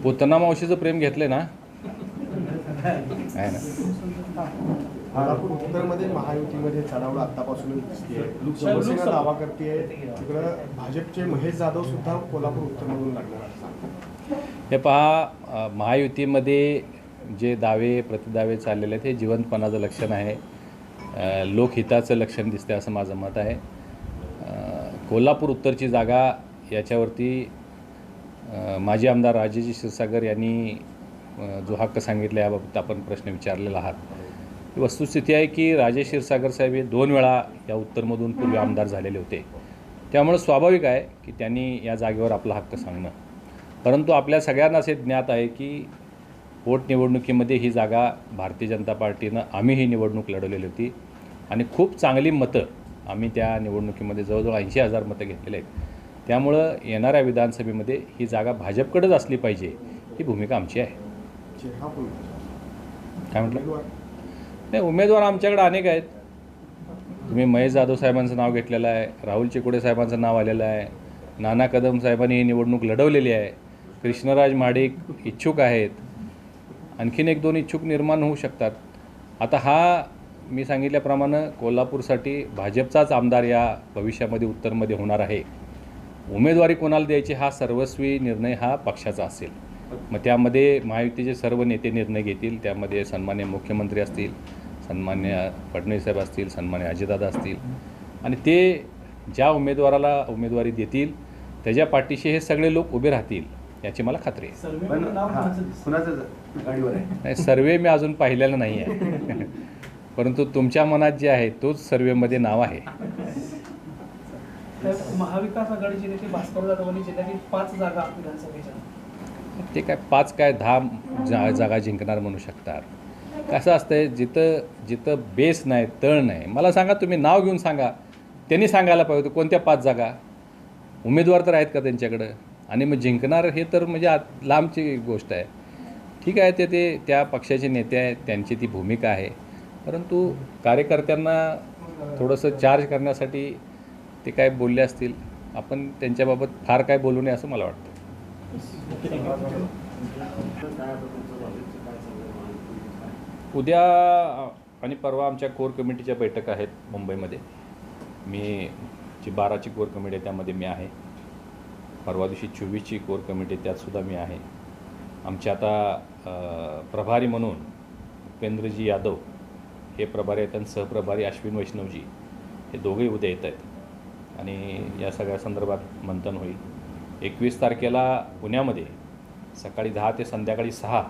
पुतना मावशीचं प्रेम घेतलंय ना? आहे ना. कोल्हापूर उत्तरमध्ये महायुतीमध्ये चढावड आतापासूनच दिसते. शिवसेना दावा करते तिकडं भाजपचे महेश जाधव सुद्धा कोल्हापूर उत्तरमधून लागणार. हे पहा, महायुतीमध्ये जे दावे प्रतिदावे चाललेले आहेत हे जिवंतपणाचं लक्षण आहे, लोकहिताचं लक्षण दिसते असं माझं मत आहे. कोल्हापूर उत्तरची जागा याच्यावरती माजी आमदार राजेश क्षीरसागर यांनी जो हक्क सांगितला याबाबत आपण प्रश्न विचारलेला आहात. ही वस्तुस्थिती आहे की राजेश क्षीरसागर साहेब हे 2 वेळा या उत्तरमधून पूर्वी आमदार झालेले होते. त्यामुळे स्वाभाविक आहे की त्यांनी या जागेवर आपला हक्क सांगणं. परंतु आपल्या सगळ्यांनाच हे ज्ञात आहे की पोटनिवडणुकीमध्ये ही जागा भारतीय जनता पार्टीनं आम्ही ही निवडणूक लढवलेली होती आणि खूप चांगली मतं आम्ही त्या निवडणुकीमध्ये जवळजवळ 80,000 मतं घेतलेले आहेत. त्यामुळं येणाऱ्या विधानसभेमध्ये ही जागा भाजपकडेच असली पाहिजे ही भूमिका आमची आहे. काय म्हटलं? नाही, उमेदवार आमच्याकडे अनेक आहेत. तुम्ही महेश जाधव साहेबांचं नाव घेतलेलं आहे, राहुल चिकोडे साहेबांचं नाव आलेलं आहे, नाना कदम साहेबांनी ही निवडणूक लढवलेली आहे, कृष्णराज महाडिक इच्छुक आहेत, आणखीन 1-2 इच्छुक निर्माण होऊ शकतात. आता हा मी सांगितल्याप्रमाणे कोल्हापूरसाठी भाजपचाच आमदार या भविष्यामध्ये उत्तरमध्ये होणार आहे. उमेदवारी कोणाला द्यायची हा सर्वस्वी निर्णय हा पक्षाचा असेल. मग त्यामध्ये महायुतीचे सर्व नेते निर्णय घेतील. त्यामध्ये सन्मान्य मुख्यमंत्री असतील, सन्मान्य फडणवीस साहेब असतील, सन्मान्य अजितदादा असतील आणि ते ज्या उमेदवाराला उमेदवारी देतील त्याच्या पाठीशी हे सगळे लोक उभे राहतील याची मला खात्री आहे. नाही, सर्वे मी अजून पाहिलेला नाही आहे परंतु तुमच्या मनात जे आहे तोच सर्वेमध्ये नाव आहे. महाविकास आघाडीचे नेते भास्कर जाधवांनी जिल्ह्यातील 5 जागा विधानसभेच्या, ते काय 5 काय 10 जागा जिंकणार म्हणू शकतात. कसं असतंय, जिथं बेस नाही, तळ नाही, मला सांगा, तुम्ही नाव घेऊन सांगा, त्यांनी सांगायला पाहिजे कोणत्या 5 जागा. उमेदवार तर आहेत का त्यांच्याकडं, आणि मग जिंकणार हे तर म्हणजे लांबची गोष्ट आहे. ठीक आहे, ते त्या पक्षाचे नेते आहेत, त्यांची ती भूमिका आहे. परंतु कार्यकर्त्यांना थोडंसं चार्ज करण्यासाठी ते काय बोलले असतील, आपण त्यांच्याबाबत फार काय बोलू नये असं मला वाटतं. उद्या आणि परवा आमच्या कोर कमिटीच्या बैठक आहेत मुंबईमध्ये. मी जी 12ची कोर कमिटी आहे त्यामध्ये मी आहे. परवा दिवशी 24ची कोर कमिटी त्यातसुद्धा मी आहे. आमचे आता प्रभारी म्हणून उपेंद्रजी यादव हे प्रभारी आहेत आणि सहप्रभारी अश्विन वैष्णवजी हे दोघेही उद्या येत आहेत आणि या सगळ्या संदर्भात मंथन होईल. 21 तारखेला पुण्यामध्ये सकाळी 10 ते संध्याकाळी 6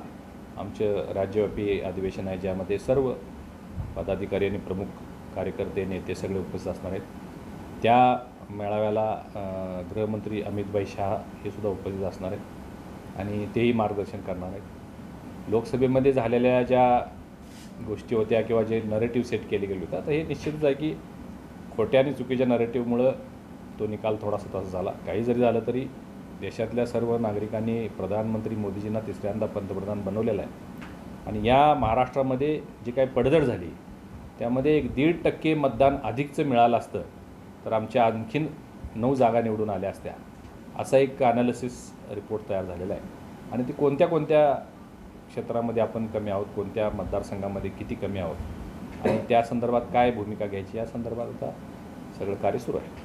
आमचं राज्यव्यापी अधिवेशन आहे, ज्यामध्ये सर्व पदाधिकारी आणि प्रमुख कार्यकर्ते नेते सगळे उपस्थित असणार आहेत. त्या मेळाव्याला गृहमंत्री अमितभाई शाह हे सुद्धा उपस्थित असणार आहेत आणि तेही मार्गदर्शन करणार आहेत. लोकसभेमध्ये झालेल्या ज्या गोष्टी होत्या किंवा जे नरेटिव्ह सेट केले गेले होते, आता हे निश्चितच आहे की खोट्या आणि चुकीच्या नरेटिव्हमुळं तो निकाल थोडासा तसा झाला. काही जरी झालं तरी देशातल्या सर्व नागरिकांनी प्रधानमंत्री मोदीजींना 3ऱ्यांदा पंतप्रधान बनवलेलं आहे आणि या महाराष्ट्रामध्ये जी काही पडझड झाली त्यामध्ये 1.5% मतदान अधिकचं मिळालं असतं तर आमच्या आणखीन 9 जागा निवडून आल्या असत्या, असा एक ॲनालिसिस रिपोर्ट तयार झालेला आहे. आणि ती कोणत्या कोणत्या क्षेत्रामध्ये आपण कमी आहोत, कोणत्या मतदारसंघामध्ये किती कमी आहोत आणि त्या संदर्भात काय भूमिका घ्यायची या संदर्भात आता सगळं कार्य सुरू आहे.